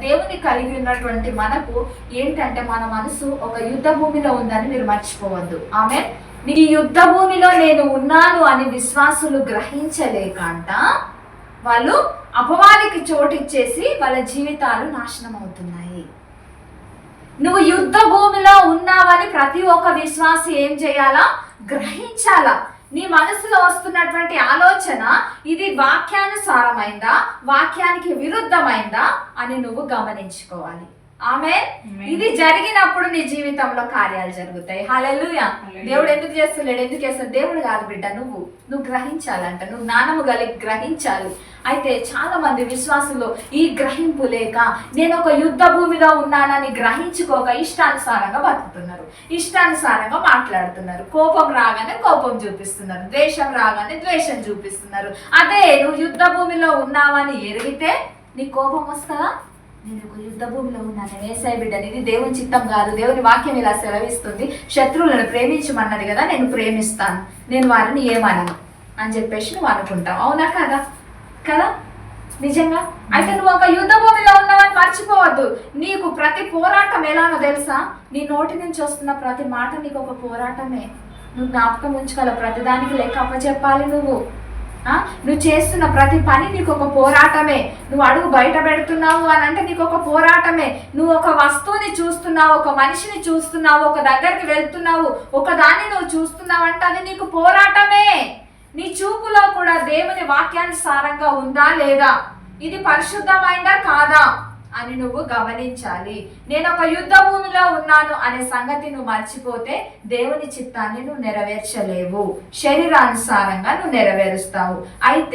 దేవుని కలిగి ఉన్నటువంటి మనకు ఏంటంటే మన మనసు ఒక యుద్ధ భూమిలో ఉందని మీరు మర్చిపోవద్దు. ఆమె ఈ యుద్ధ భూమిలో నేను ఉన్నాను అని విశ్వాసులు గ్రహించలేకంట వాళ్ళు అపవాదికి చోటిచ్చేసి వాళ్ళ జీవితాలు నాశనం అవుతున్నాయి. నువ్వు యుద్ధ భూమిలో ఉన్నావని ప్రతి ఒక్క విశ్వాసి ఏం చేయాలా? గ్రహించాలా. నీ మనసులో వస్తున్నటువంటి ఆలోచన ఇది వాక్యానుసారమైందా, వాక్యానికి విరుద్ధమైందా అని నువ్వు గమనించుకోవాలి. ఆమేన్. ఇది జరిగినప్పుడు నీ జీవితంలో కార్యాలు జరుగుతాయి. హల్లెలూయా. దేవుడు ఎందుకు చేస్తలేడు? ఎందుకు చేస్తాడు? దేవుడు కాదు బిడ్డ, నువ్వు గ్రహించాలంట. నువ్వు జ్ఞానము కలిగి గ్రహించాలి. అయితే చాలా మంది విశ్వాసులు ఈ గ్రహింపు లేక నేను ఒక యుద్ధ భూమిలో ఉన్నానని గ్రహించుకోక ఇష్టానుసారంగా బతుకుతున్నారు, ఇష్టానుసారంగా మాట్లాడుతున్నారు. కోపం రాగానే కోపం చూపిస్తున్నారు, ద్వేషం రాగానే ద్వేషం చూపిస్తున్నారు. అదే నువ్వు యుద్ధ భూమిలో ఉన్నావని ఎరిగితే నీ కోపం వస్తుందా? నేను ఒక యుద్ధ భూమిలో ఉన్నాను, యేసయ్య బిడ్డని, ఇది దేవుని చిత్తం కాదు, దేవుని వాక్యం ఇలా సెలవిస్తుంది, శత్రువులను ప్రేమించమన్నది కదా, నేను ప్రేమిస్తాను, నేను వారిని ఏమనను అని చెప్పేసి నువ్వు అనుకుంటావు. అవునా కదా? కదా నిజంగా. అయితే నువ్వు ఒక యుద్ధ భూమిలో ఉన్నావని మర్చిపోవద్దు. నీకు ప్రతి పోరాటం ఎలానో తెలుసా? నీ నోటి నుంచి వస్తున్న ప్రతి మాట నీకు ఒక పోరాటమే. నువ్వు జ్ఞాపకం ఉంచుకోవాలి. ప్రతిదానికి లెక్క అప్పచెప్పాలి. నువ్వు చేస్తున్న ప్రతి పని నీకు ఒక పోరాటమే. నువ్వు అడుగు బయట పెడుతున్నావు అని అంటే నీకు ఒక పోరాటమే. నువ్వు ఒక వస్తువుని చూస్తున్నావు, ఒక మనిషిని చూస్తున్నావు, ఒక దగ్గరికి వెళ్తున్నావు, ఒక దాన్ని నువ్వు చూస్తున్నావు అంటే అది నీకు పోరాటమే. నీ చూపులో కూడా దేవుని వాక్యానుసారంగా ఉందా లేదా, ఇది పరిశుద్ధమైందా కాదా అని నువ్వు గమనించాలి. నేను ఒక యుద్ధ భూమిలో ఉన్నాను అనే సంగతి నువ్వు మర్చిపోతే దేవుని చిత్తాన్ని నువ్వు నెరవేర్చలేవు, శరీరానుసారంగా నువ్వు నెరవేరుస్తావు. అయితే